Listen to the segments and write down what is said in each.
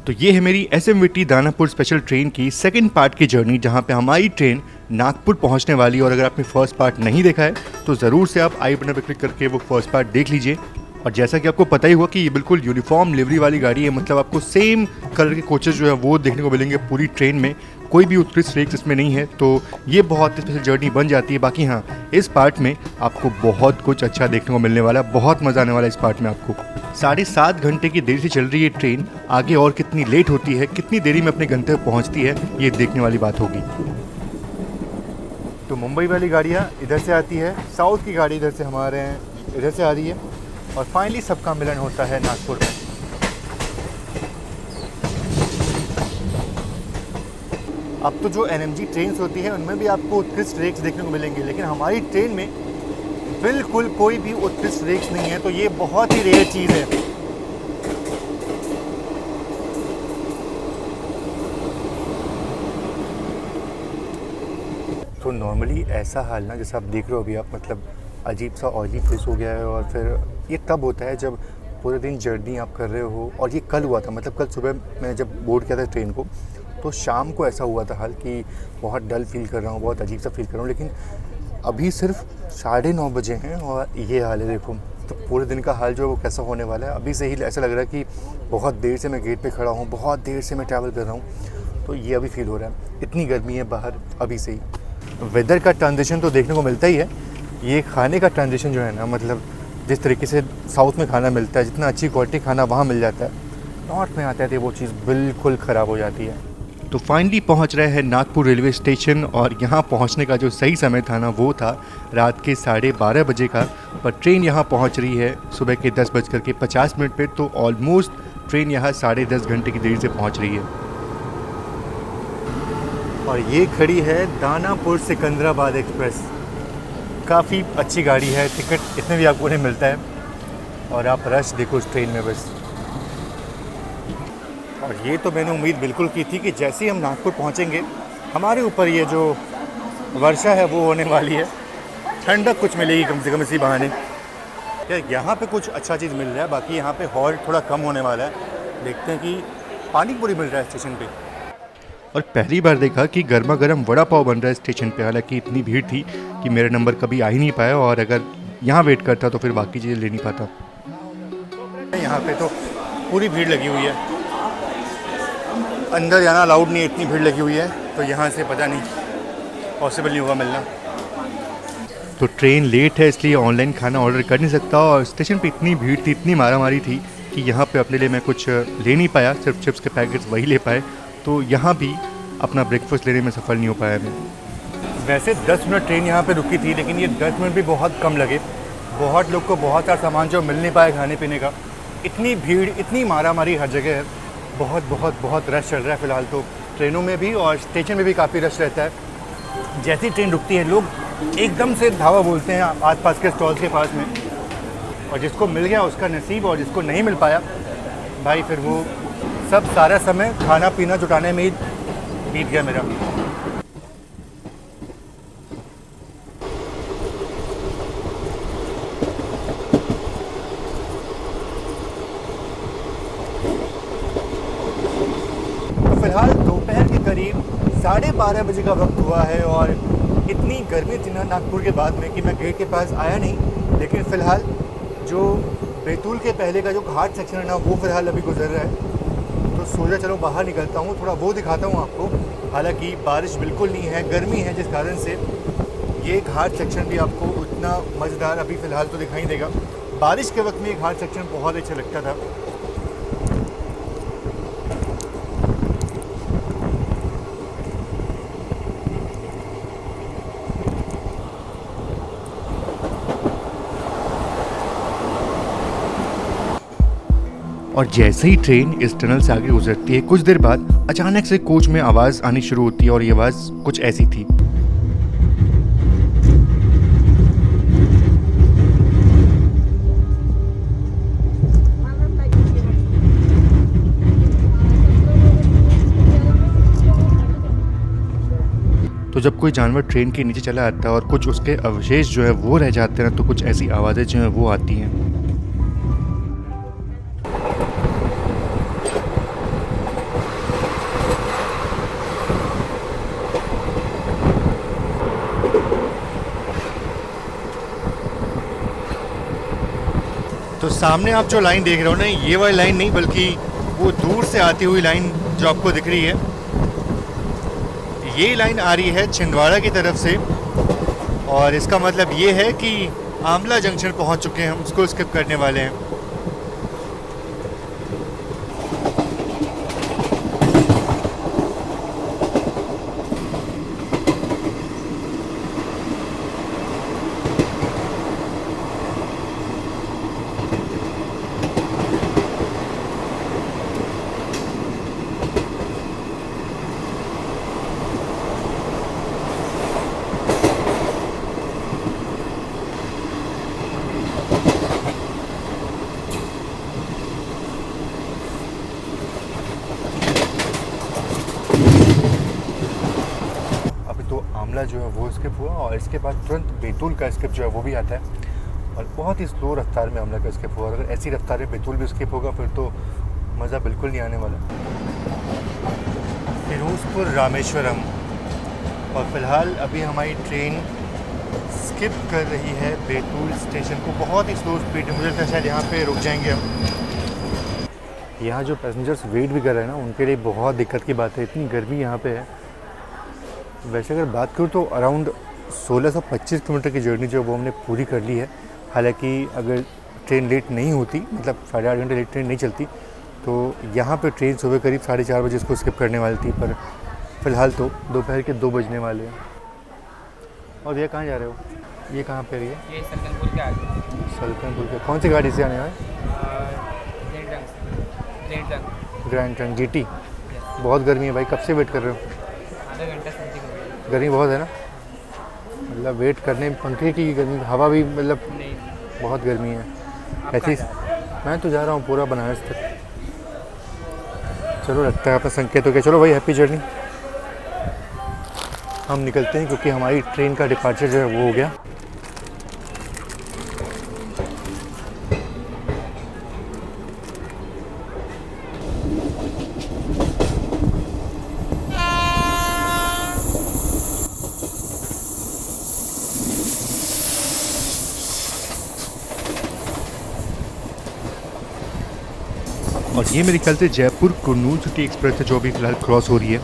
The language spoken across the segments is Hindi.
तो ये है मेरी SMVT दानापुर स्पेशल ट्रेन की सेकंड पार्ट की जर्नी, जहाँ पे हमारी ट्रेन नागपुर पहुँचने वाली है। और अगर आपने फर्स्ट पार्ट नहीं देखा है तो ज़रूर से आप आई बटन पर क्लिक करके वो फर्स्ट पार्ट देख लीजिए। और जैसा कि आपको पता ही हुआ कि ये बिल्कुल यूनिफॉर्म लिवरी वाली गाड़ी है, मतलब आपको सेम कलर के कोचेस जो है वो देखने को मिलेंगे पूरी ट्रेन में, कोई भी उत्कृष्ट रेक्स इसमें नहीं है। तो ये बहुत स्पेशल जर्नी बन जाती है। बाकी हाँ, इस पार्ट में आपको बहुत कुछ अच्छा देखने को मिलने वाला है, बहुत मज़ा आने वाला है इस पार्ट में आपको। 7.5 घंटे की देरी से चल रही है ट्रेन, आगे और कितनी लेट होती है, कितनी देरी में अपने गंतव्य पहुँचती है, ये देखने वाली बात होगी। तो मुंबई वाली गाड़ियाँ इधर से आती है, साउथ की गाड़ी इधर से हमारे इधर से आ रही है, और फाइनली सबका मिलन होता है नागपुर में। अब तो जो NMG ट्रेन्स होती है उनमें भी आपको उत्कृष्ट रेक्स देखने को मिलेंगे, लेकिन हमारी ट्रेन में बिल्कुल कोई भी उत्कृष्ट रेक्स नहीं है। तो ये बहुत ही रेयर चीज़ है। तो नॉर्मली ऐसा हाल ना, जैसे आप देख रहे हो अभी आप, मतलब अजीब सा ऑयली फेस हो गया है। और फिर ये तब होता है जब पूरे दिन जर्नी आप कर रहे हो। और ये कल हुआ था, मतलब कल सुबह मैंने जब बोर्ड किया था ट्रेन को, तो शाम को ऐसा हुआ था हाल कि बहुत डल फील कर रहा हूँ, बहुत अजीब सा फील कर रहा हूँ। लेकिन अभी सिर्फ 9:30 बजे हैं और ये हाल है, देखो। तो पूरे दिन का हाल जो है वो कैसा होने वाला है। अभी से ही ऐसा लग रहा है कि बहुत देर से मैं गेट पे खड़ा हूँ, बहुत देर से मैं ट्रैवल कर रहा हूँ। तो ये अभी फील हो रहा है, इतनी गर्मी है बाहर अभी से ही। वेदर का ट्रांजिशन तो देखने को मिलता ही है। ये खाने का ट्रांजिशन जो है ना, मतलब जिस तरीके से साउथ में खाना मिलता है, जितना अच्छी क्वालिटी खाना वहाँ मिल जाता है, नॉर्थ में आता है तो वो चीज़ बिल्कुल ख़राब हो जाती है। तो फाइनली पहुंच रहे हैं नागपुर रेलवे स्टेशन, और यहाँ पहुंचने का जो सही समय था ना, वो था रात के 12:30 बजे का। पर ट्रेन यहाँ पहुंच रही है सुबह के 10:50 पे। तो ऑलमोस्ट ट्रेन यहाँ 10.5 घंटे की देरी से पहुंच रही है। और ये खड़ी है दानापुर सिकंदराबाद एक्सप्रेस। काफ़ी अच्छी गाड़ी है, टिकट इतने भी आपको नहीं मिलता है। और आप रश देखो इस ट्रेन में बस। और ये तो मैंने उम्मीद बिल्कुल की थी कि जैसे ही हम नागपुर पहुंचेंगे, हमारे ऊपर ये जो वर्षा है वो होने वाली है, ठंडक कुछ मिलेगी कम से कम इसी बहाने। यार यहाँ पे कुछ अच्छा चीज़ मिल रहा है, बाकी यहाँ पे हॉल्ट थोड़ा कम होने वाला है। देखते हैं कि पानी पूरी मिल रहा है स्टेशन पे। और पहली बार देखा कि गर्मा गर्म वड़ा पाव बन रहा है स्टेशन पे। हालांकि इतनी भीड़ थी कि मेरा नंबर कभी आ ही नहीं पाया, और अगर यहाँ वेट करता तो फिर बाकी चीज़ें ले नहीं पाता। यहाँ पे तो पूरी भीड़ लगी हुई है, अंदर जाना अलाउड नहीं है, इतनी भीड़ लगी हुई है। तो यहाँ से पता नहीं, पॉसिबल नहीं होगा मिलना। तो ट्रेन लेट है इसलिए ऑनलाइन खाना ऑर्डर कर नहीं सकता, और स्टेशन पे इतनी भीड़ थी, इतनी मारामारी थी कि यहाँ पे अपने लिए मैं कुछ ले नहीं पाया, सिर्फ चिप्स के पैकेट्स वही ले पाए। तो यहाँ भी अपना ब्रेकफास्ट लेने में सफल नहीं हो पाया मैं। वैसे 10 मिनट ट्रेन यहाँ पे रुकी थी, लेकिन ये 10 मिनट भी बहुत कम लगे। बहुत लोग को बहुत सारा सामान जो मिल नहीं पाया खाने पीने का। इतनी भीड़, इतनी मारामारी हर जगह है, बहुत बहुत बहुत रश चल रहा है फ़िलहाल तो ट्रेनों में भी, और स्टेशन में भी काफ़ी रश रहता है। जैसी ट्रेन रुकती है लोग एकदम से धावा बोलते हैं आसपास के स्टॉल्स के पास में, और जिसको मिल गया उसका नसीब, और जिसको नहीं मिल पाया भाई फिर वो सब सारा समय खाना पीना जुटाने में ही बीत गया मेरा। फिलहाल दोपहर के करीब 12:30 बजे का वक्त हुआ है, और इतनी गर्मी थी ना नागपुर के बाद में कि मैं गेट के पास आया नहीं। लेकिन फ़िलहाल जो बैतूल के पहले का जो घाट सेक्शन है ना, वो फ़िलहाल अभी गुजर रहा है। तो सोचा चलो बाहर निकलता हूँ, थोड़ा वो दिखाता हूँ आपको। हालांकि बारिश बिल्कुल नहीं है, गर्मी है, जिस कारण से ये घाट सेक्शन भी आपको उतना मज़ेदार अभी फ़िलहाल तो दिखाई देगा। बारिश के वक्त में ये घाट सेक्शन बहुत अच्छा लगता था। और जैसे ही ट्रेन इस टनल से आगे गुजरती है, कुछ देर बाद अचानक से कोच में आवाज़ आनी शुरू होती है, और ये आवाज़ कुछ ऐसी थी। तो जब कोई जानवर ट्रेन के नीचे चला आता है और कुछ उसके अवशेष जो है वो रह जाते हैं, तो कुछ ऐसी आवाज़ें जो हैं वो आती हैं। सामने आप जो लाइन देख रहे हो ना, ये वाली लाइन नहीं बल्कि वो दूर से आती हुई लाइन जो आपको दिख रही है, ये लाइन आ रही है छिंदवाड़ा की तरफ से। और इसका मतलब ये है कि आमला जंक्शन पहुंच चुके हैं, हम उसको स्किप करने वाले हैं। आमला जो है वो स्किप हुआ और इसके बाद तुरंत बैतूल का स्किप जो है वो भी आता है और बहुत ही स्लो रफ्तार में आमला का स्किप हुआ। अगर ऐसी रफ्तार में बैतूल भी स्किप होगा फिर तो मज़ा बिल्कुल नहीं आने वाला। फिरोजपुर रामेश्वरम, और फिलहाल अभी हमारी ट्रेन स्किप कर रही है बैतूल स्टेशन को, बहुत ही स्लो स्पीड है। मुझे लगता है शायद यहाँ पे रुक जाएंगे हम। यहाँ जो पैसेंजर्स वेट भी कर रहे हैं ना, उनके लिए बहुत दिक्कत की बात है, इतनी गर्मी यहाँ पे है। वैसे अगर बात करूँ तो अराउंड 1625 किलोमीटर की जर्नी जो वो हमने पूरी कर ली है। हालांकि अगर ट्रेन लेट नहीं होती, मतलब 8.5 घंटे लेट ट्रेन नहीं चलती, तो यहाँ पे ट्रेन सुबह करीब 4:30 बजे इसको स्किप करने वाली थी। पर फ़िलहाल तो दोपहर के 2 बजने वाले हैं। और ये कहाँ जा रहे हो? ये कहाँ पे है? ये सलकनपुर के आगे। सलकनपुर के कौन सी गाड़ी से आने वाले? Grand trunk GT। बहुत गर्मी है भाई, कब से वेट कर रहे हो? आधा घंटा समथिंग हो गया। गर्मी बहुत है ना, मतलब वेट करने में पंखे की गर्मी, हवा भी मतलब नहीं, बहुत गर्मी है। आप ऐसी कहाँ जा रहे हो? मैं तो जा रहा हूँ पूरा बनारस तक। चलो लगता है आपका संकेत हो गया। चलो भाई, हैप्पी जर्नी। हम निकलते हैं क्योंकि हमारी ट्रेन का डिपार्चर जो है वो हो गया। और ये मेरे ख्याल से जयपुर कुर्नूल सिटी एक्सप्रेस है जो अभी फ़िलहाल क्रॉस हो रही है।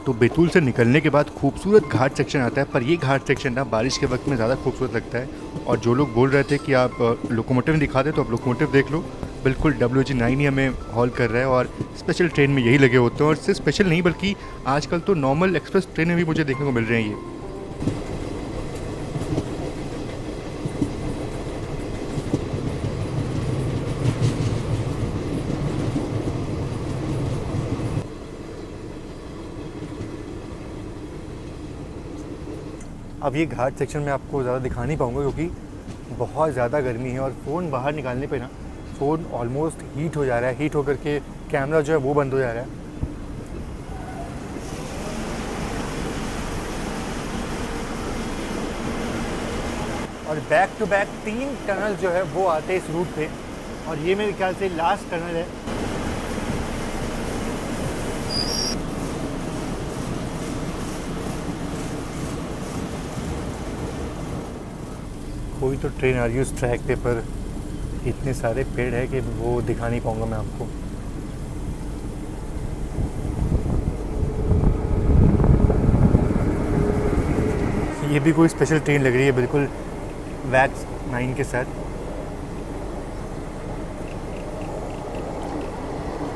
तो बैतूल से निकलने के बाद खूबसूरत घाट सेक्शन आता है, पर ये घाट सेक्शन ना बारिश के वक्त में ज़्यादा खूबसूरत लगता है। और जो लोग बोल रहे थे कि आप लोकोमोटिव दिखा दें, तो आप लोकोमोटिव देख लो, बिल्कुल WG9 ही हमें हॉल कर रहा है। और स्पेशल ट्रेन में यही लगे होते हैं, और सिर्फ स्पेशल नहीं बल्कि आजकल तो नॉर्मल एक्सप्रेस ट्रेन में भी मुझे देखने को मिल रहे हैं ये। अब ये घाट सेक्शन में आपको ज़्यादा दिखा नहीं पाऊँगा क्योंकि बहुत ज़्यादा गर्मी है और फ़ोन बाहर निकालने पे ना फ़ोन ऑलमोस्ट हीट हो जा रहा है। हीट होकर के कैमरा जो है वो बंद हो जा रहा है। और बैक टू बैक 3 टनल जो है वो आते हैं इस रूट पे, और ये मेरे ख्याल से लास्ट टनल है। कोई तो ट्रेन आ रही है उस ट्रैक पे, पर इतने सारे पेड़ है कि वो दिखा नहीं पाऊँगा मैं आपको। ये भी कोई स्पेशल ट्रेन लग रही है, बिल्कुल वैक्स 9 के साथ।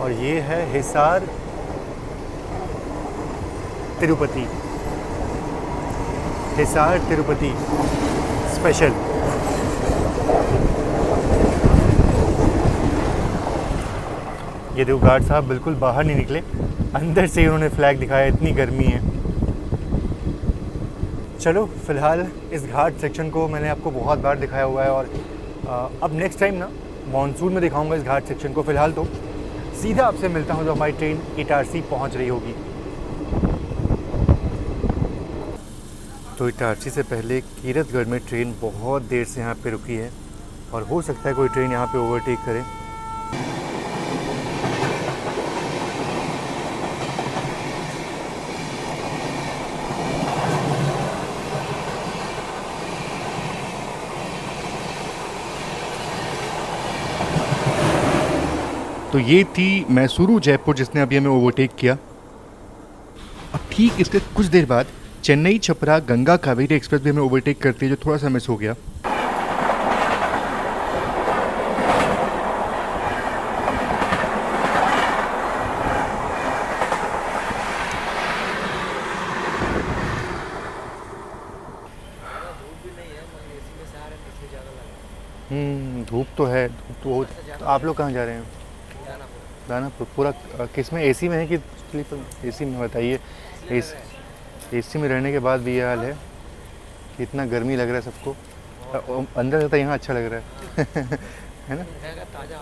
और ये है हिसार तिरुपति, हिसार तिरुपति स्पेशल। ये देखो गार्ड साहब बिल्कुल बाहर नहीं निकले, अंदर से ही उन्होंने फ्लैग दिखाया, इतनी गर्मी है। चलो फ़िलहाल इस घाट सेक्शन को मैंने आपको बहुत बार दिखाया हुआ है, और अब नेक्स्ट टाइम ना मानसून में दिखाऊंगा इस घाट सेक्शन को। फ़िलहाल तो सीधा आपसे मिलता हूँ जब हमारी ट्रेन इटारसी पहुँच रही होगी। तो इटारसी से पहले कीरतगढ़ में ट्रेन बहुत देर से यहाँ पे रुकी है, और हो सकता है कोई ट्रेन यहाँ पे ओवरटेक करे। तो ये थी मैसूरू जयपुर जिसने अभी हमें ओवरटेक किया। अब ठीक इसके कुछ देर बाद चेन्नई छपरा गंगा कावेरी एक्सप्रेस भी हमें ओवरटेक करती है, जो थोड़ा सा मिस हो गया। धूप तो है, धूप तो बहुत। तो आप लोग कहाँ जा रहे हैं? दानापुर। पूरा किस में, एसी में है कि स्लीपर? एसी में। बताइए, एसी में रहने के बाद भी ये हाल है कि इतना गर्मी लग रहा है सबको। अंदर से तो यहाँ अच्छा लग रहा है है ना?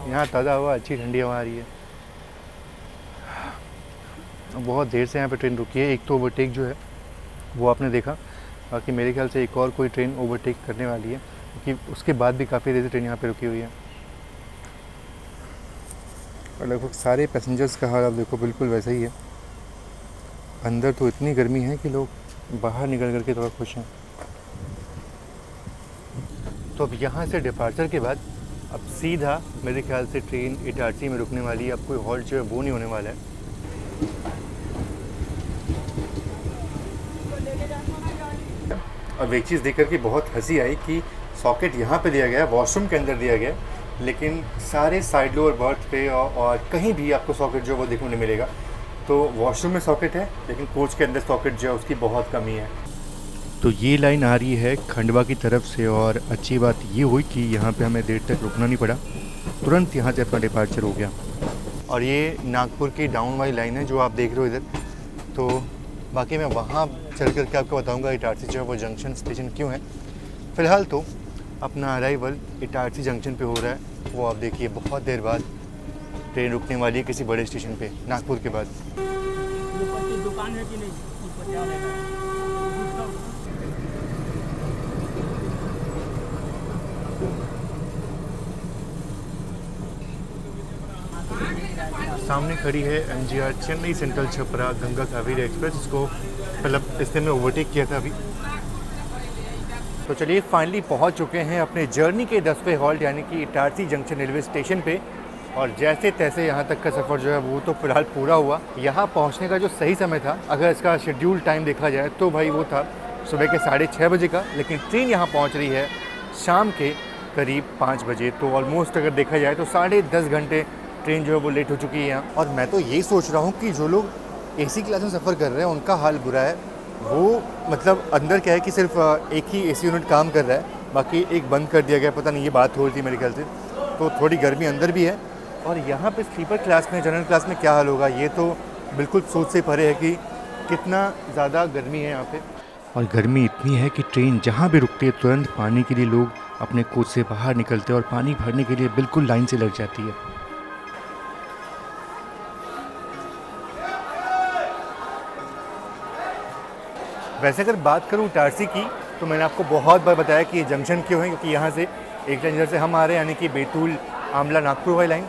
यहाँ ताज़ा हवा, अच्छी ठंडी हवा आ रही है। बहुत देर से यहाँ पे ट्रेन रुकी है। एक तो ओवरटेक जो है वो आपने देखा, बाकी मेरे ख्याल से एक और कोई ट्रेन ओवरटेक करने वाली है, क्योंकि उसके बाद भी काफ़ी देर से ट्रेन यहाँ पे रुकी हुई है। और लगभग सारे पैसेंजर्स का हाल आप देखो बिल्कुल वैसा ही है। अंदर तो इतनी गर्मी है कि लोग बाहर निकल करके थोड़ा खुश हैं। तो अब यहाँ से डिपार्चर के बाद अब सीधा मेरे ख्याल से ट्रेन इटारसी में रुकने वाली है। अब कोई हॉल्ट जो है वो नहीं होने वाला है। अब एक चीज़ देख कर के बहुत हंसी आई कि सॉकेट यहाँ पे दिया गया है, वॉशरूम के अंदर दिया गया है, लेकिन सारे साइड लोअर बर्थ पे और कहीं भी आपको सॉकेट जो है वो देखने को नहीं मिलेगा। तो वॉशरूम में सॉकेट है, लेकिन कोच के अंदर सॉकेट जो है उसकी बहुत कमी है। तो ये लाइन आ रही है खंडवा की तरफ से, और अच्छी बात ये हुई कि यहाँ पे हमें देर तक रुकना नहीं पड़ा, तुरंत यहाँ से अपना डिपार्चर हो गया। और ये नागपुर की डाउन वाली लाइन है जो आप देख रहे हो इधर। तो बाकी मैं वहाँ चल कर के आपको बताऊँगा इटारसी जो है वो जंक्शन स्टेशन क्यों है। फ़िलहाल तो अपना अराइवल इटारसी जंक्शन पे हो रहा है, वो आप देखिए बहुत देर बाद ट्रेन रुकने वाली है किसी बड़े स्टेशन पे नागपुर के बाद। दुकान है कि नहीं? सामने खड़ी है MGR Chennai central Chhapra Ganga Kaveri express, जिसको मतलब इसने में ओवरटेक किया था अभी। तो चलिए फाइनली पहुंच चुके हैं अपने जर्नी के 10वें हॉल्ट यानी कि इटारसी जंक्शन रेलवे स्टेशन पे। और जैसे तैसे यहाँ तक का सफ़र जो है वो तो फिलहाल पूरा हुआ। यहाँ पहुँचने का जो सही समय था, अगर इसका शेड्यूल टाइम देखा जाए तो भाई वो था सुबह के 6:30 बजे का, लेकिन ट्रेन यहाँ पहुँच रही है शाम के करीब 5 बजे। तो ऑलमोस्ट अगर देखा जाए तो 10.5 घंटे ट्रेन जो है वो लेट हो चुकी है यहाँ। और मैं तो यही सोच रहा हूँ कि जो लोग AC क्लास में सफ़र कर रहे हैं उनका हाल बुरा है। वो मतलब अंदर क्या है कि सिर्फ एक ही AC यूनिट काम कर रहा है, बाकी एक बंद कर दिया गया, पता नहीं ये बात हो रही थी मेरे ख्याल से। तो थोड़ी गर्मी अंदर भी है। और यहाँ पे स्लीपर क्लास में, जनरल क्लास में क्या हाल होगा ये तो बिल्कुल सोच से परे है कि कितना ज़्यादा गर्मी है यहाँ पे। और गर्मी इतनी है कि ट्रेन जहाँ भी रुकती है तुरंत पानी के लिए लोग अपने कोच से बाहर निकलते हैं और पानी भरने के लिए बिल्कुल लाइन से लग जाती है। वैसे अगर बात करूँ इटारसी की, तो मैंने आपको बहुत बार बताया कि ये जंक्शन क्यों है, क्योंकि यहाँ से एक लाइन इधर से हम आ रहे हैं यानी कि बैतूल आमला नागपुर वाली लाइन,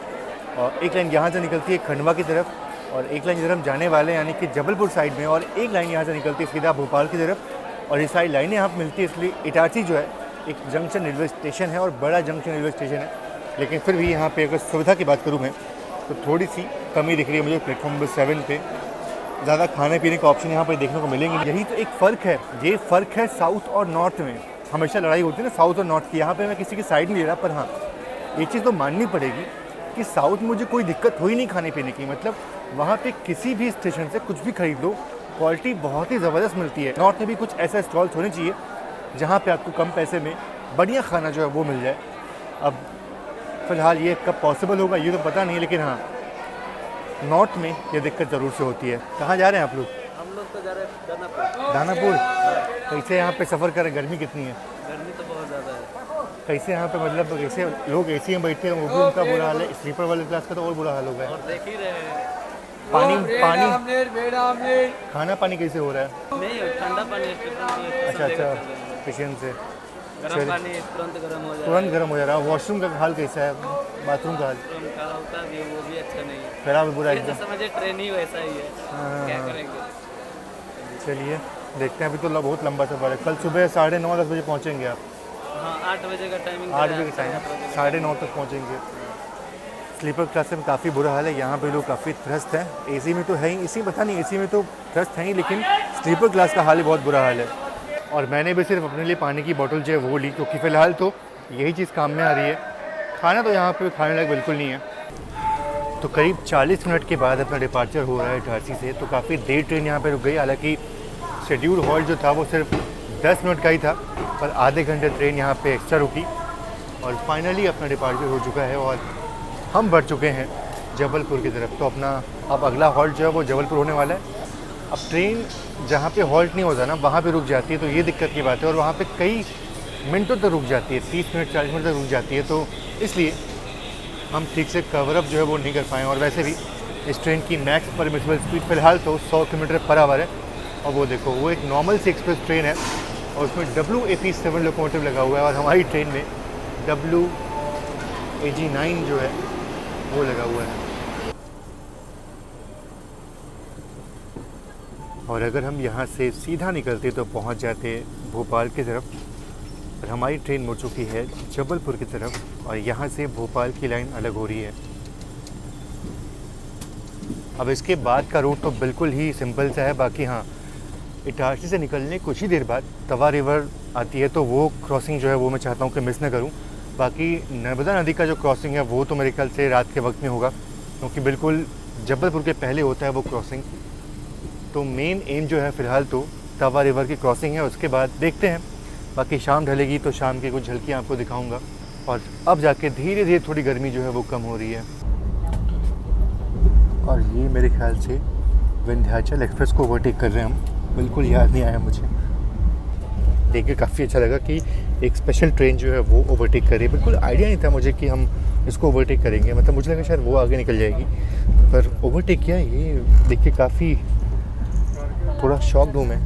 और एक लाइन यहाँ से निकलती है खंडवा की तरफ, और एक लाइन इधर हम जाने वाले हैं यानी कि जबलपुर साइड में, और एक लाइन यहाँ से निकलती है सीधा भोपाल की तरफ। और ये सारी लाइनें यहाँ पर मिलती है, इसलिए इटारसी जो है एक जंक्शन रेलवे स्टेशन है और बड़ा जंक्शन रेलवे स्टेशन है। लेकिन फिर भी यहाँ पे अगर सुविधा की बात करूँ मैं तो थोड़ी सी कमी दिख रही है मुझे। प्लेटफॉर्म नंबर 7 पे ज़्यादा खाने पीने का ऑप्शन यहाँ पर देखने को मिलेंगे। यही तो एक फ़र्क है, ये फ़र्क है साउथ और नॉर्थ में। हमेशा लड़ाई होती है ना साउथ और नॉर्थ की, यहाँ पे मैं किसी की साइड नहीं ले रहा, पर हाँ एक चीज़ तो माननी पड़ेगी कि साउथ में मुझे कोई दिक्कत हुई नहीं खाने पीने की। मतलब वहाँ पे किसी भी स्टेशन से कुछ भी खरीद लो, क्वालिटी बहुत ही ज़बरदस्त मिलती है। नॉर्थ में भी कुछ ऐसा स्टॉल्स होने चाहिए जहाँ पे आपको कम पैसे में बढ़िया खाना जो है वो मिल जाए। अब फ़िलहाल ये कब पॉसिबल होगा ये तो पता नहीं, लेकिन हाँ नॉर्थ में ये दिक्कत ज़रूर से होती है। कहाँ जा रहे हैं आप लोग? हम लोग तो जा रहे हैं दानापुर। दानापुर। कैसे यहाँ पे सफ़र करें? गर्मी कितनी है? गर्मी तो बहुत ज़्यादा है। कैसे यहाँ पे मतलब कैसे लोग AC में बैठते हैं वो भी उनका बुरा हाल है, स्लीपर वाले क्लास का तो और बुरा हाल होगा। और देख ही रहे हैं पानी खाना पानी कैसे हो रहा है? नहीं, ठंडा पानी अच्छा स्टेशन से गर्म पानी तुरंत गर्म हो जाए, तुरंत गर्म हो जा रहा है। वॉशरूम का हाल कैसा है? बाथरूम का हाल होता भी वो भी अच्छा नहीं है, खराब बुरा ये तो एकदम। समझे ट्रेन ही वैसा ही है, क्या करेंगे। चलिए देखते हैं, अभी तो बहुत लंबा सफ़र है। कल सुबह 9:30-10 बजे पहुँचेंगे आप? हाँ 8 बजे का टाइमिंग, 8 बजे का टाइम, 9:30 तक पहुँचेंगे। स्लीपर क्लास में काफ़ी बुरा हाल है। यहाँ पे लोग काफ़ी त्रस्त हैं। एसी में तो है ही, इसी पता नहीं एसी में तो त्रस्त हैं ही, लेकिन स्लीपर क्लास का हाल ही बहुत बुरा हाल है। और मैंने भी सिर्फ अपने लिए पानी की बोतल जो है वो ली, क्योंकि फ़िलहाल तो यही चीज़ काम में आ रही है। खाना तो यहाँ पे खाने लायक बिल्कुल नहीं है। तो करीब 40 मिनट के बाद अपना डिपार्चर हो रहा है इटारसी से। तो काफ़ी देर ट्रेन यहाँ पे रुक गई। हालांकि शेड्यूल हॉल्ट जो था वो सिर्फ 10 मिनट का ही था, पर आधे घंटे ट्रेन यहाँ पे एक्स्ट्रा रुकी और फाइनली अपना डिपार्चर हो चुका है और हम बढ़ चुके हैं जबलपुर की तरफ। तो अपना अब अगला हॉल्ट जो है वो जबलपुर होने वाला है। अब ट्रेन जहाँ पे हॉल्ट नहीं होता ना वहाँ पे रुक जाती है, तो ये दिक्कत की बात है। और वहाँ पे कई मिनटों तक रुक जाती है, 30 मिनट 40 मिनट तक रुक जाती है। तो इसलिए हम ठीक से कवर अप जो है वो नहीं कर पाए। और वैसे भी इस ट्रेन की मैक्स परमिसिबल स्पीड फ़िलहाल तो 100 किलोमीटर/आवर है। और वो देखो, वो एक नॉर्मल सी एक्सप्रेस ट्रेन है और उसमें WAP7 लोकोमोटिव लगा हुआ है और हमारी ट्रेन में WAG9 जो है वो लगा हुआ है। और अगर हम यहाँ से सीधा निकलते तो पहुँच जाते भोपाल की तरफ, पर हमारी ट्रेन मुड़ चुकी है जबलपुर की तरफ और यहाँ से भोपाल की लाइन अलग हो रही है। अब इसके बाद का रूट तो बिल्कुल ही सिंपल सा है। बाकी हाँ, इटारसी से निकलने कुछ ही देर बाद तवा रिवर आती है, तो वो क्रॉसिंग जो है वो मैं चाहता हूँ कि मिस ना करूँ। बाकी नर्मदा नदी का जो क्रॉसिंग है वो तो मेरे ख्याल से रात के वक्त में होगा, क्योंकि बिल्कुल जबलपुर के पहले होता है वो क्रॉसिंग। तो मेन एम जो है फ़िलहाल तो तवा रिवर की क्रॉसिंग है, उसके बाद देखते हैं। बाकी शाम ढलेगी तो शाम की कुछ झलकियाँ आपको दिखाऊँगा। और अब जाके धीरे धीरे थोड़ी गर्मी जो है वो कम हो रही है। और ये मेरे ख्याल से विंध्याचल एक्सप्रेस को ओवरटेक कर रहे हैं हम, बिल्कुल याद नहीं आया मुझे। देख के काफ़ी अच्छा लगा कि एक स्पेशल ट्रेन जो है वो ओवरटेक कर रही है। बिल्कुल आइडिया नहीं था मुझे कि हम इसको ओवरटेक करेंगे, मतलब मुझे लगा शायद वो आगे निकल जाएगी, पर ओवरटेक किया। ये देख के काफ़ी थोड़ा शॉक्ड हूँ मैं।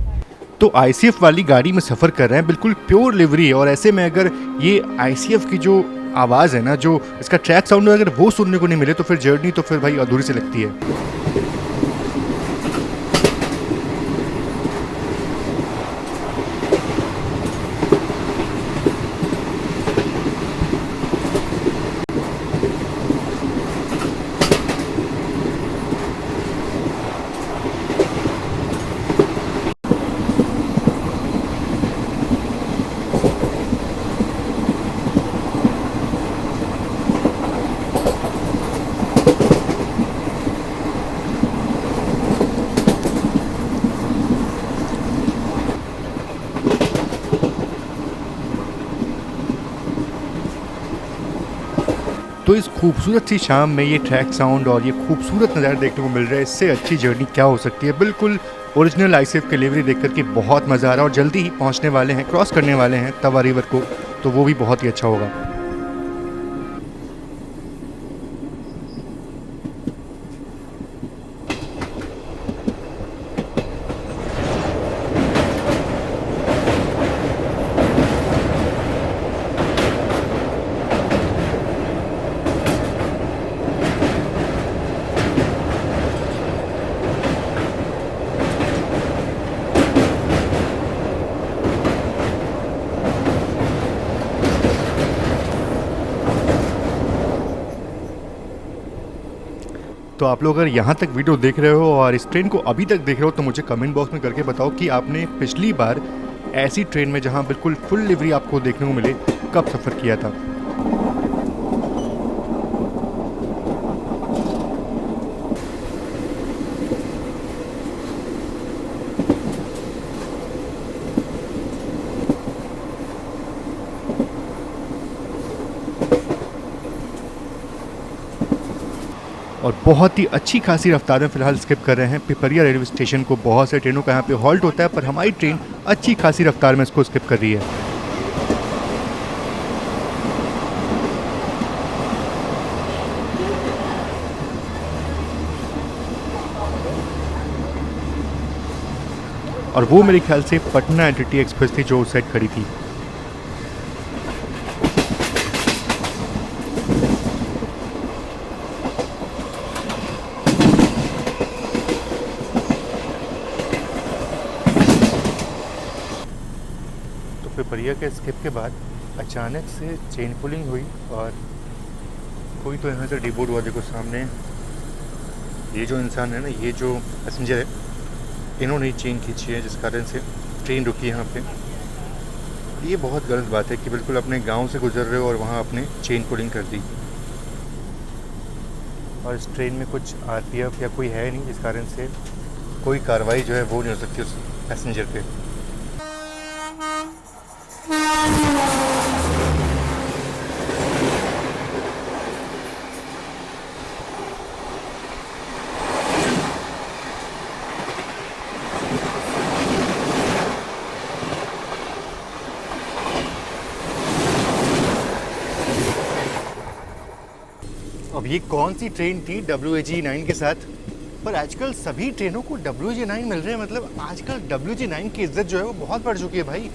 तो ICF वाली गाड़ी में सफ़र कर रहे हैं, बिल्कुल प्योर लिवरी है। और ऐसे में अगर ये ICF की जो आवाज़ है ना, जो इसका ट्रैक साउंड अगर वो सुनने को नहीं मिले तो फिर जर्नी तो फिर भाई अधूरी से लगती है। तो इस खूबसूरत सी शाम में ये ट्रैक साउंड और ये खूबसूरत नज़ारे देखने को मिल रहा है, इससे अच्छी जर्नी क्या हो सकती है। बिल्कुल ओरिजिनल ICF की डिलीवरी देख कर के बहुत मज़ा आ रहा है। और जल्दी ही पहुंचने वाले हैं, क्रॉस करने वाले हैं तवा रिवर को, तो वो भी बहुत ही अच्छा होगा। तो आप लोग अगर यहाँ तक वीडियो देख रहे हो और इस ट्रेन को अभी तक देख रहे हो तो मुझे कमेंट बॉक्स में करके बताओ कि आपने पिछली बार ऐसी ट्रेन में जहाँ बिल्कुल फुल लिवरी आपको देखने को मिले कब सफ़र किया था। और बहुत ही अच्छी खासी रफ्तार में फ़िलहाल स्किप कर रहे हैं पिपरिया रेलवे स्टेशन को। बहुत से ट्रेनों का यहाँ पे हॉल्ट होता है, पर हमारी ट्रेन अच्छी खासी रफ्तार में इसको स्किप कर रही है। और वो मेरे ख्याल से पटना एनटीटी एक्सप्रेस थी जो उस साइड खड़ी थी। पिपरिया के स्किप के बाद अचानक से चेन पुलिंग हुई और कोई तो यहाँ से डिबोर्ड हुआ, देखो सामने ये जो इंसान है ना, ये जो पैसेंजर है, इन्होंने ही चेन खींची है जिस कारण से ट्रेन रुकी है यहाँ पे। ये बहुत गलत बात है कि बिल्कुल अपने गांव से गुजर रहे हो और वहाँ अपने चेन पुलिंग कर दी। और इस ट्रेन में कुछ आरपीएफ या कोई है नहीं, जिस कारण से कोई कार्रवाई जो है वो नहीं हो सकती उस पैसेंजर पे। अब ये कौन सी ट्रेन थी WAG9 के साथ? पर आजकल सभी ट्रेनों को WAG9 मिल रहे हैं, मतलब आजकल WAG9 की इज्जत जो है वो बहुत बढ़ चुकी है भाई।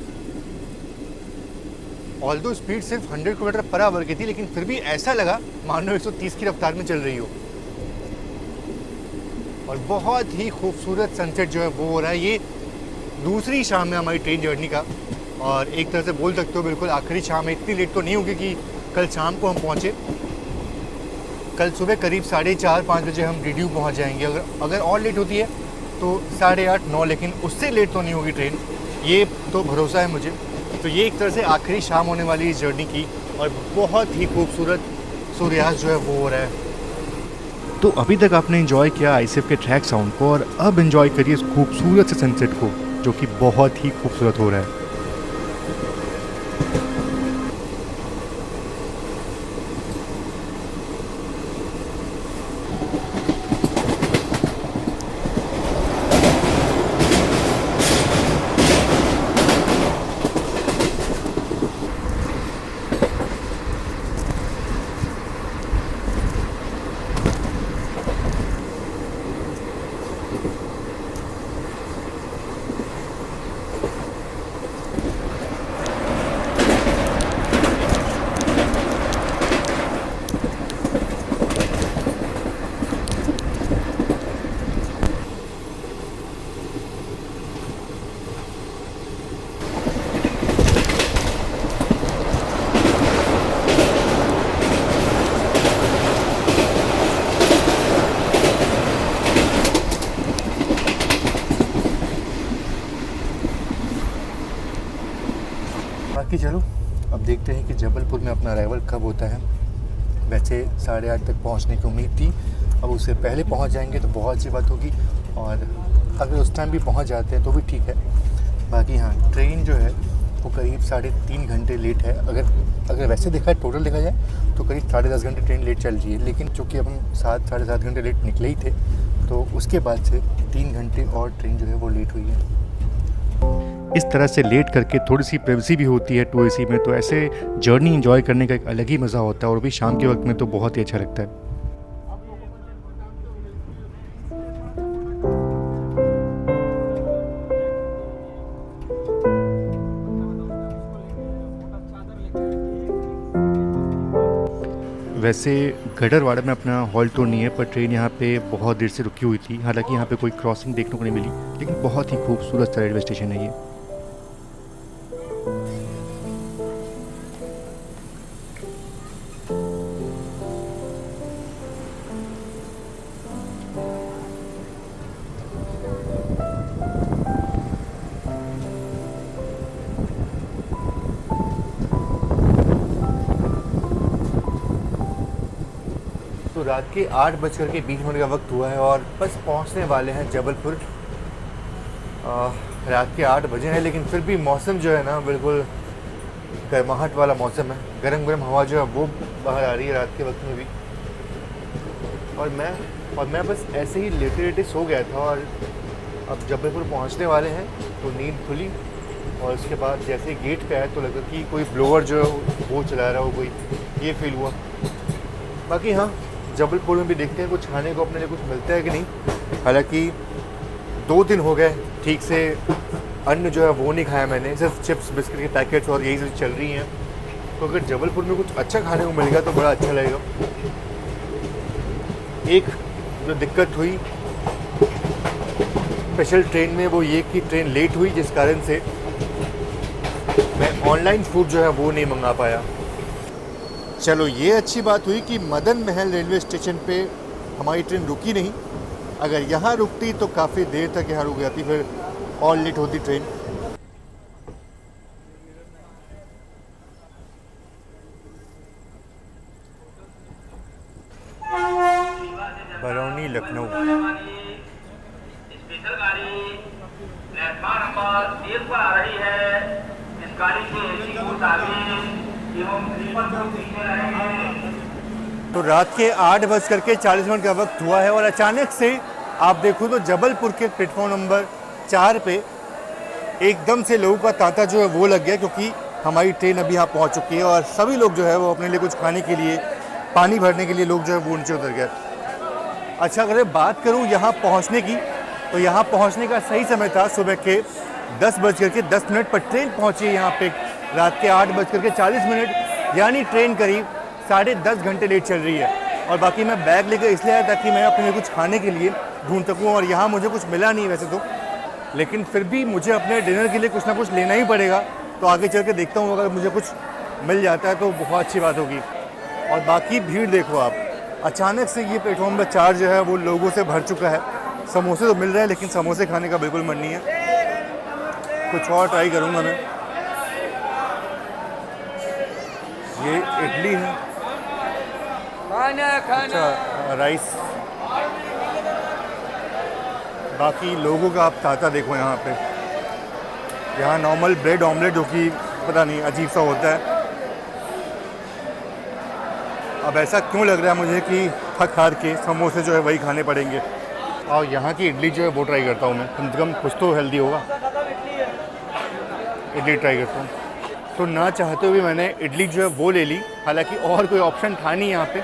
ऑल्दो स्पीड सिर्फ 100 किलोमीटर पर आवर की थी, लेकिन फिर भी ऐसा लगा मानो 130 की रफ्तार में चल रही हो। और बहुत ही खूबसूरत सनसेट जो है वो हो रहा है। ये दूसरी शाम है हमारी ट्रेन जर्नी का, और एक तरह से बोल सकते हो बिल्कुल आखिरी शाम है। इतनी लेट तो नहीं होगी कि कल शाम को हम पहुँचे। कल सुबह करीब 4:30-5 बजे हम DDU पहुंच जाएंगे। अगर और लेट होती है तो 8:30-9, लेकिन उससे लेट तो नहीं होगी ट्रेन, ये तो भरोसा है मुझे। तो ये एक तरह से आखिरी शाम होने वाली इस जर्नी की, और बहुत ही खूबसूरत सूर्यास्त जो है वो हो रहा है। तो अभी तक आपने एंजॉय किया ICF के ट्रैक साउंड को, और अब एंजॉय करिए इस खूबसूरत से सनसेट को जो कि बहुत ही खूबसूरत हो रहा है। बाकी चलो अब देखते हैं कि जबलपुर में अपना अराइवल कब होता है। वैसे 8:30 तक पहुंचने की उम्मीद थी, अब उससे पहले पहुंच जाएंगे तो बहुत सी बात होगी, और अगर उस टाइम भी पहुंच जाते हैं तो भी ठीक है। बाकी हाँ, ट्रेन जो है वो करीब 3.5 घंटे लेट है। अगर वैसे देखा है, टोटल देखा जाए तो करीब 10.5 घंटे ट्रेन लेट चल रही है, लेकिन चूँकि अब हम 7-7.5 घंटे लेट निकले ही थे, तो उसके बाद से 3 घंटे और ट्रेन जो है वो लेट हुई है। इस तरह से लेट करके थोड़ी सी प्राइवेसी भी होती है 2AC में, तो ऐसे जर्नी एंजॉय करने का एक अलग ही मज़ा होता है, और भी शाम के वक्त में तो बहुत ही अच्छा लगता है। वैसे गडरवाड़ा में अपना हॉल्ट तो नहीं है, पर ट्रेन यहाँ पे बहुत देर से रुकी हुई थी। हालांकि यहाँ पे कोई क्रॉसिंग देखने को नहीं मिली, लेकिन बहुत ही खूबसूरत सा रेलवे स्टेशन है ये। तो रात के 8:20 होने का वक्त हुआ है, और बस पहुंचने वाले हैं जबलपुर। रात के 8 बजे हैं, लेकिन फिर भी मौसम जो है ना बिल्कुल गर्माहट वाला मौसम है। गरम गरम हवा जो है वो बाहर आ रही है रात के वक्त में भी। और मैं बस ऐसे ही लेटे लेटे सो गया था, और अब जबलपुर पहुंचने वाले हैं तो नींद खुली, और उसके बाद जैसे गेट पे आया तो लगा कि कोई ब्लोअर जो है वो चला रहा हो कोई, ये फील हुआ। बाकी हाँ, जबलपुर में भी देखते हैं कुछ खाने को अपने लिए कुछ मिलता है कि नहीं। हालांकि 2 दिन हो गए ठीक से अन्न जो है वो नहीं खाया मैंने, सिर्फ चिप्स बिस्किट के पैकेट्स और यही चीज़ चल रही हैं। तो अगर जबलपुर में कुछ अच्छा खाने को मिल गया तो बड़ा अच्छा लगेगा। एक जो दिक्कत हुई स्पेशल ट्रेन में वो ये कि ट्रेन लेट हुई, जिस कारण से मैं ऑनलाइन फूड जो है वो नहीं मंगा पाया। चलो ये अच्छी बात हुई कि मदन महल रेलवे स्टेशन पे हमारी ट्रेन रुकी नहीं। अगर यहाँ रुकती तो काफ़ी देर तक यहाँ रुक जाती, फिर और लेट होती ट्रेन। बरौनी लखनऊ स्पेशल गाड़ी प्लेटफॉर्म नंबर 30 पर आ रही है। इस गाड़ी के एसी कोच आगे एवं स्लीपर कोच पीछे रहे हैं। तो रात के 8:40 का वक्त हुआ है और अचानक से आप देखो तो जबलपुर के प्लेटफॉर्म नंबर 4 पे एकदम से लोगों का तांता जो है वो लग गया, क्योंकि हमारी ट्रेन अभी यहाँ पहुँच चुकी है और सभी लोग जो है वो अपने लिए कुछ खाने के लिए, पानी भरने के लिए लोग जो है वो नीचे उतर गए। अच्छा, अगर मैं बात करूँ यहाँ पहुँचने की, तो यहाँ पहुँचने का सही समय था सुबह के 10:10 पर ट्रेन पहुँची है यहाँ पे रात के 8:40, यानी ट्रेन करीब 10.5 घंटे लेट चल रही है। और बाकी मैं बैग लेकर इसलिए आया ताकि मैं अपने लिए कुछ खाने के लिए ढूंढ सकूँ, और यहाँ मुझे कुछ मिला नहीं वैसे तो, लेकिन फिर भी मुझे अपने डिनर के लिए कुछ ना कुछ लेना ही पड़ेगा। तो आगे चल के देखता हूँ, अगर मुझे कुछ मिल जाता है तो बहुत अच्छी बात होगी। और बाकी भीड़ देखो आप, अचानक से ये प्लेटफॉर्म नंबर 4 जो है वो लोगों से भर चुका है। समोसे तो मिल रहे हैं लेकिन समोसे खाने का बिल्कुल मन नहीं है। कुछ और ट्राई करूँगा मैं। ये इडली है, अच्छा राइस। बाकी लोगों का आप तांता देखो यहाँ पे। यहाँ नॉर्मल ब्रेड ऑमलेट, जो कि पता नहीं अजीब सा होता है। अब ऐसा क्यों लग रहा है मुझे कि थक हार के समोसे जो है वही खाने पड़ेंगे। और यहाँ की इडली जो है वो ट्राई करता हूँ मैं, कम से कम कुछ तो हेल्दी होगा। इडली ट्राई करता हूँ। तो ना चाहते हुए मैंने इडली जो है वो ले ली, हालांकि और कोई ऑप्शन था नहीं यहाँ पे।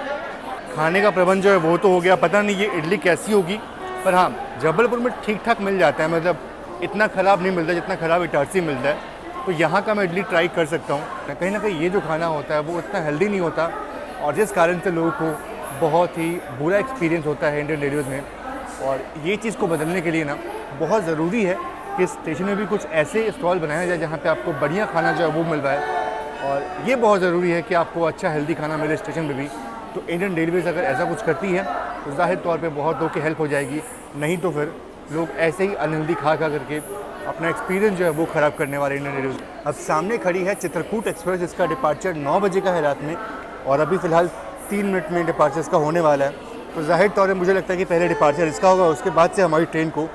खाने का प्रबंध जो है वो तो हो गया, पता नहीं ये इडली कैसी होगी, पर हाँ जबलपुर में ठीक ठाक मिल जाता है, मतलब इतना ख़राब नहीं मिलता जितना ख़राब इटारसी मिलता है। तो यहाँ का मैं इडली ट्राई कर सकता हूँ। कहीं ना कहीं ये जो खाना होता है वो इतना हेल्दी नहीं होता, और जिस कारण से लोगों को बहुत ही बुरा एक्सपीरियंस होता है इंडियन रेलवेज़ में। और ये चीज़ को बदलने के लिए ना बहुत ज़रूरी है कि स्टेशन में भी कुछ ऐसे स्टॉल बनाया जाए जहाँ पे आपको बढ़िया खाना जो है वो मिल पाए। और ये बहुत ज़रूरी है कि आपको अच्छा हेल्दी खाना मिले स्टेशन में भी। तो इंडियन रेलवेज़ अगर ऐसा कुछ करती है तो ज़ाहिर तौर पे बहुत लोगों की हेल्प हो जाएगी, नहीं तो फिर लोग ऐसे ही अनहेल्दी खा करके अपना एक्सपीरियंस जो है वो ख़राब करने वाले इंडियन रेलवेज़। अब सामने खड़ी है चित्रकूट एक्सप्रेस, जिसका डिपार्चर 9 बजे का है रात में, और अभी फ़िलहाल 3 मिनट में डिपार्चर इसका होने वाला है। तो ज़ाहिर तौर पर मुझे लगता है कि पहले डिपार्चर इसका होगा, उसके बाद से हमारी ट्रेन को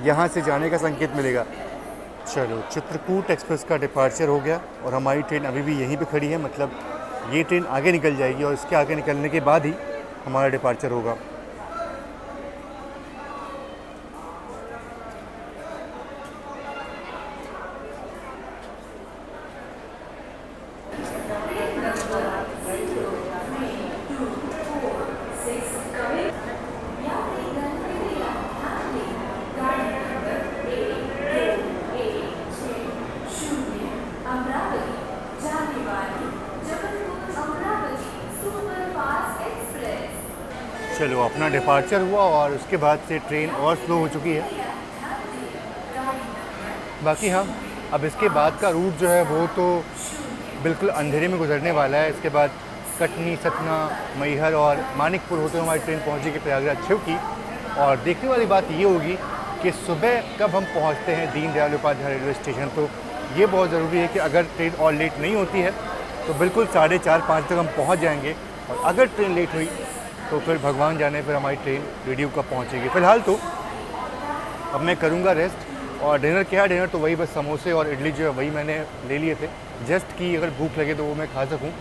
यहाँ से जाने का संकेत मिलेगा। चलो, चित्रकूट एक्सप्रेस का डिपार्चर हो गया और हमारी ट्रेन अभी भी यहीं पे खड़ी है, मतलब ये ट्रेन आगे निकल जाएगी और इसके आगे निकलने के बाद ही हमारा डिपार्चर होगा। चलो, अपना डिपार्चर हुआ और उसके बाद से ट्रेन और स्लो हो चुकी है। बाकी हाँ, अब इसके बाद का रूट जो है वो तो बिल्कुल अंधेरे में गुजरने वाला है। इसके बाद कटनी, सतना, मैहर और मानिकपुर होते हुए हमारी ट्रेन पहुँचेगी प्रयागराज शिव की। और देखने वाली बात ये होगी कि सुबह कब हम पहुँचते हैं दीनदयाल उपाध्याय रेलवे स्टेशन। तो ये बहुत ज़रूरी है कि अगर ट्रेन और लेट नहीं होती है तो बिल्कुल 4:30-5 तक हम पहुँच जाएंगे, और अगर ट्रेन लेट हुई तो फिर भगवान जाने फिर हमारी ट्रेन रेडियो कब पहुँचेगी। फ़िलहाल तो अब मैं करूँगा रेस्ट। और डिनर क्या है, डिनर तो वही बस समोसे और इडली जो है वही मैंने ले लिए थे, जस्ट कि अगर भूख लगे तो वो मैं खा सकूँ।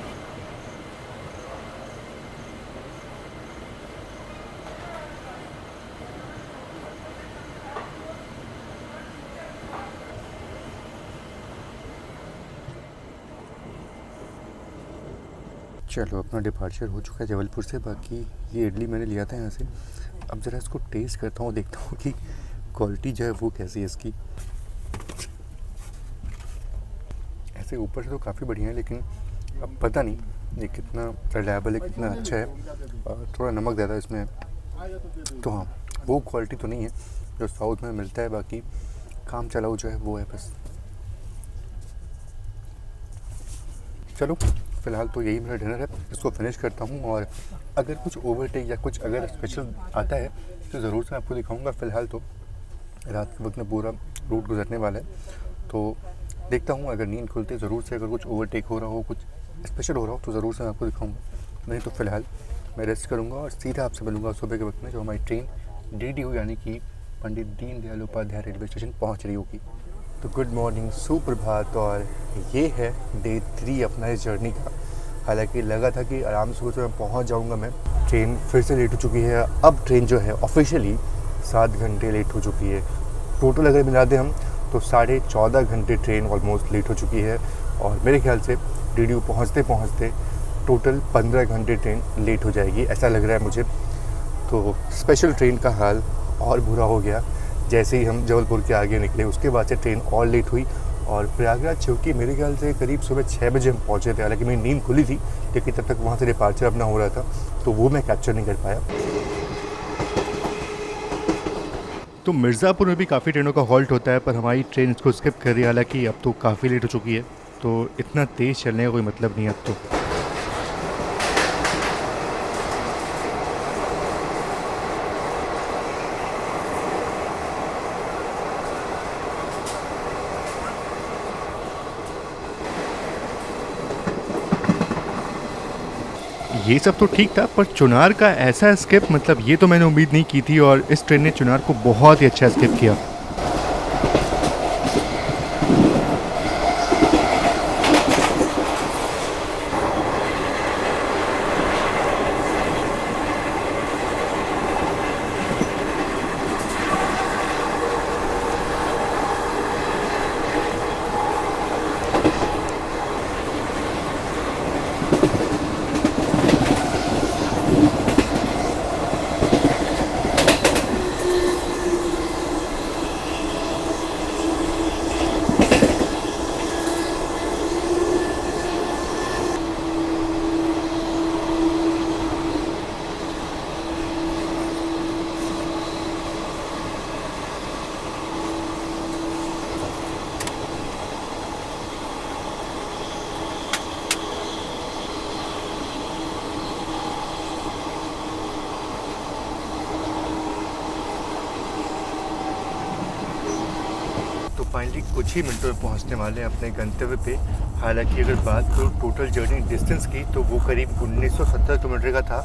चलो, अपना डिपार्चर हो चुका है जबलपुर से। बाकी ये इडली मैंने लिया था यहाँ से, अब ज़रा इसको टेस्ट करता हूँ, देखता हूँ कि क्वालिटी जो है वो कैसी है इसकी। ऐसे ऊपर से तो काफ़ी बढ़िया है, लेकिन अब पता नहीं ये कितना रिलायबल है, कितना अच्छा है। थोड़ा नमक ज़्यादा इसमें, तो हाँ वो क्वालिटी तो नहीं है जो साउथ में मिलता है। बाकी काम चलाऊ जो है वो है बस। चलो फ़िलहाल तो यही मेरा डिनर है, इसको फिनिश करता हूँ और अगर कुछ ओवरटेक या कुछ अगर स्पेशल आता है तो ज़रूर से आपको दिखाऊँगा। फ़िलहाल तो रात के वक्त में पूरा रूट गुजरने वाला है, तो देखता हूँ अगर नींद खुलते ज़रूर से अगर कुछ ओवरटेक हो रहा हो, कुछ स्पेशल हो रहा हो तो ज़रूर से मैं आपको दिखाऊँगा। नहीं तो फ़िलहाल मैं रेस्ट करूँगा और सीधा आपसे मिलूँगा सुबह के वक्त में, जो हमारी ट्रेन DDU यानी कि पंडित दीनदयाल उपाध्याय रेलवे स्टेशन पहुँच रही होगी। तो गुड मॉर्निंग, सुप्रभात। और ये है डे 3 अपना इस जर्नी का। हालांकि लगा था कि आराम से मैं पहुँच जाऊँगा, मैं ट्रेन फिर से लेट हो चुकी है। अब ट्रेन जो है ऑफिशियली 7 घंटे लेट हो चुकी है। टोटल अगर मिला दें हम तो 14.5 घंटे ट्रेन ऑलमोस्ट लेट हो चुकी है और मेरे ख्याल से DDU पहुँचते पहुँचते टोटल 15 घंटे ट्रेन लेट हो जाएगी, ऐसा लग रहा है मुझे। तो स्पेशल ट्रेन का हाल और बुरा हो गया जैसे ही हम जबलपुर के आगे निकले, उसके बाद से ट्रेन और लेट हुई और प्रयागराज चौकी मेरे ख्याल से करीब सुबह 6 बजे हम पहुँचे थे। हालांकि मेरी नींद खुली थी क्योंकि तब तक वहाँ से डिपार्चर अपना हो रहा था, तो वो मैं कैप्चर नहीं कर पाया। तो मिर्ज़ापुर में भी काफ़ी ट्रेनों का हॉल्ट होता है, पर हमारी ट्रेन इसको स्किप कर रही है। हालांकि अब तो काफ़ी लेट हो चुकी है, तो इतना तेज़ चलने का कोई मतलब नहीं है अब तो। ये सब तो ठीक था, पर चुनार का ऐसा स्किप, मतलब ये तो मैंने उम्मीद नहीं की थी और इस ट्रेन ने चुनार को बहुत ही अच्छा स्किप किया। फाइनली कुछ ही मिनटों में पहुंचने वाले हैं अपने गंतव्य पे। हालांकि अगर बात करूँ टोटल जर्नी डिस्टेंस की तो वो करीब 1970 किलोमीटर का था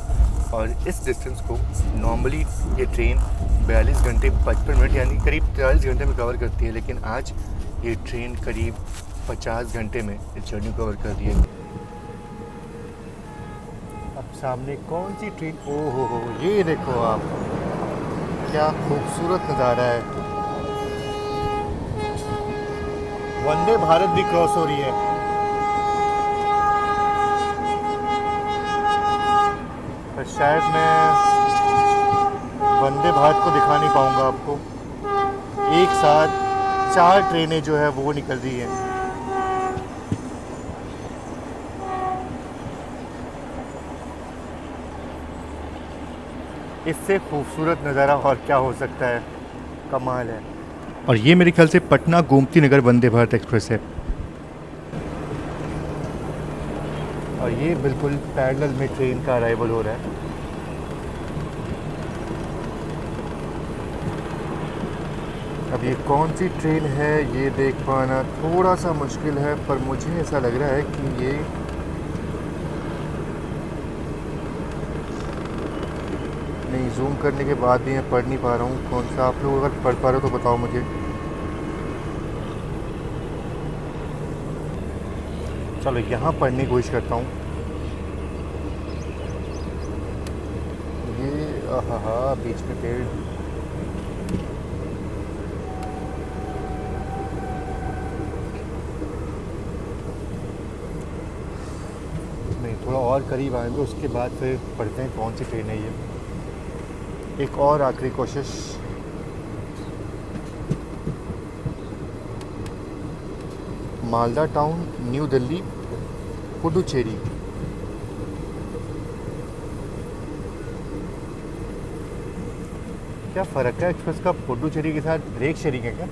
और इस डिस्टेंस को नॉर्मली ये ट्रेन 42 घंटे 55 मिनट यानी करीब 43 घंटे में कवर करती है, लेकिन आज ये ट्रेन करीब 50 घंटे में इस जर्नी कवर कर रही है। अब सामने कौन सी ट्रेन, ओहो हो, ये देखो आप, क्या खूबसूरत नज़ारा है। वंदे भारत भी क्रॉस हो रही है। पर शायद मैं वंदे भारत को दिखा नहीं पाऊंगा आपको। एक साथ 4 ट्रेनें जो है वो निकल रही हैं। इससे खूबसूरत नज़ारा और क्या हो सकता है, कमाल है। और ये मेरे ख्याल से पटना गोमती नगर वंदे भारत एक्सप्रेस है और ये बिल्कुल पैरेलल में ट्रेन का अराइवल हो रहा है। अब ये कौन सी ट्रेन है ये देख पाना थोड़ा सा मुश्किल है, पर मुझे ऐसा लग रहा है कि ये नहीं, जूम करने के बाद भी मैं पढ़ नहीं पा रहा हूँ कौन सा। आप लोग अगर पढ़ पा रहे हो तो बताओ मुझे। चलो यहाँ पढ़ने की कोशिश करता हूँ। ये हाँ, बीच में पेड़, नहीं थोड़ा और करीब आएंगे उसके बाद फिर पढ़ते हैं कौन सी ट्रेन है ये। एक और आखिरी कोशिश। Malda town, new Delhi, Puducherry. क्या फ़र्क है एक्सप्रेस का पुडुचेरी के साथ? ब्रेक शेयरिंग है क्या?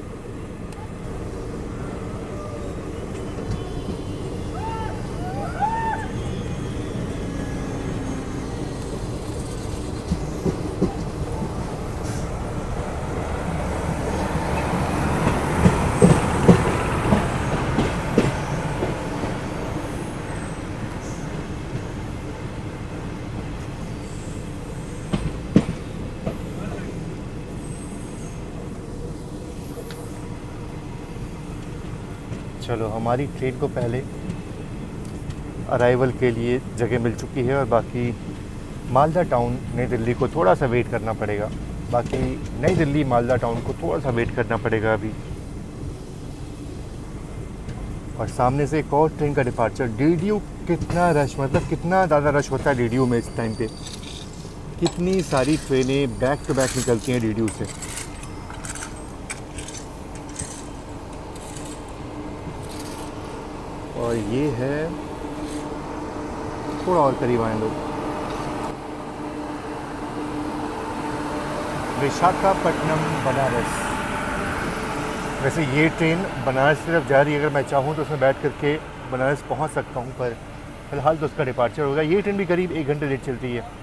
चलो हमारी ट्रेन को पहले अराइवल के लिए जगह मिल चुकी है और बाकी मालदा टाउन नई दिल्ली को थोड़ा सा वेट करना पड़ेगा। बाकी नई दिल्ली मालदा टाउन को थोड़ा सा वेट करना पड़ेगा अभी। और सामने से एक और ट्रेन का डिपार्चर। डीडीयू कितना रश, मतलब कितना ज़्यादा रश होता है डीडीयू में इस टाइम पे। कितनी सारी ट्रेनें बैक टू बैक निकलती हैं डीडीयू से। और ये है, थोड़ा और करीब आए लोग, विशाखापट्टनम बनारस। वैसे ये ट्रेन बनारस की तरफ जा रही है, अगर मैं चाहूँ तो उसमें बैठ करके बनारस पहुँच सकता हूँ, पर फिलहाल तो उसका डिपार्चर होगा। ये ट्रेन भी करीब 1 घंटे लेट चलती है।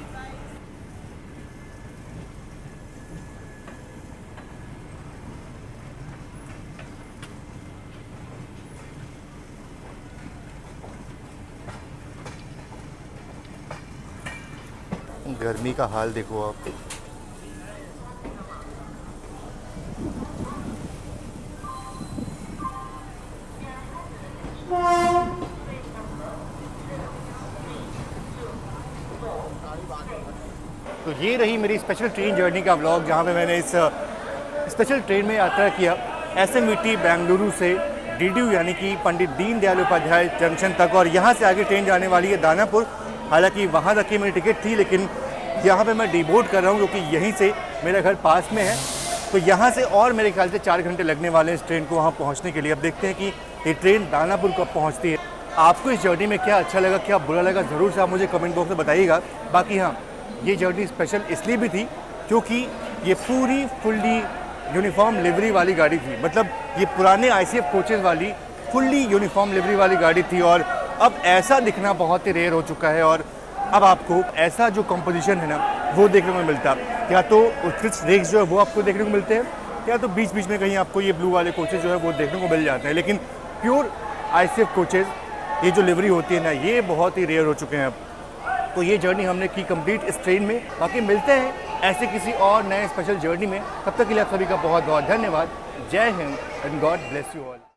गर्मी का हाल देखो आप। तो ये रही मेरी स्पेशल ट्रेन जर्नी का व्लॉग, जहाँ पे मैंने इस स्पेशल ट्रेन में यात्रा किया एसएमवीटी बेंगलुरु से डीडीयू यानी कि पंडित दीनदयाल उपाध्याय जंक्शन तक। और यहाँ से आगे ट्रेन जाने वाली है दानापुर। हालांकि वहाँ तक की मेरी टिकट थी, लेकिन यहाँ पे मैं डिबोर्ड कर रहा हूँ क्योंकि यहीं से मेरा घर पास में है। तो यहाँ से और मेरे ख्याल से 4 घंटे लगने वाले हैं इस ट्रेन को वहाँ पहुँचने के लिए। अब देखते हैं कि ये ट्रेन दानापुर कब पहुँचती है। आपको इस जर्नी में क्या अच्छा लगा, क्या बुरा लगा, ज़रूर से आप मुझे कमेंट बॉक्स में बताइएगा। बाकी हाँ, ये जर्नी स्पेशल इसलिए भी थी क्योंकि ये पूरी फुल्ली यूनिफॉर्म लिवरी वाली गाड़ी थी। मतलब ये पुराने ICF कोचेज़ वाली फुल्ली यूनिफॉर्म लिवरी वाली गाड़ी थी। और अब ऐसा दिखना बहुत ही रेयर हो चुका है। और अब आपको ऐसा जो कंपोजिशन है ना, वो देखने को मिलता। या तो उत्कृष्ट रेक्स जो है वो आपको देखने को मिलते हैं, या तो बीच बीच में कहीं आपको ये ब्लू वाले कोचेज़ जो है वो देखने को मिल जाते हैं। लेकिन प्योर ICF कोचेज़, ये जो लिवरी होती है ना, ये बहुत ही रेयर हो चुके हैं अब। तो ये जर्नी हमने की कंप्लीट इस ट्रेन में। बाकी मिलते हैं ऐसे किसी और नए स्पेशल जर्नी में। तब तक के लिए आप सभी का बहुत बहुत धन्यवाद। जय Hind and God bless you all.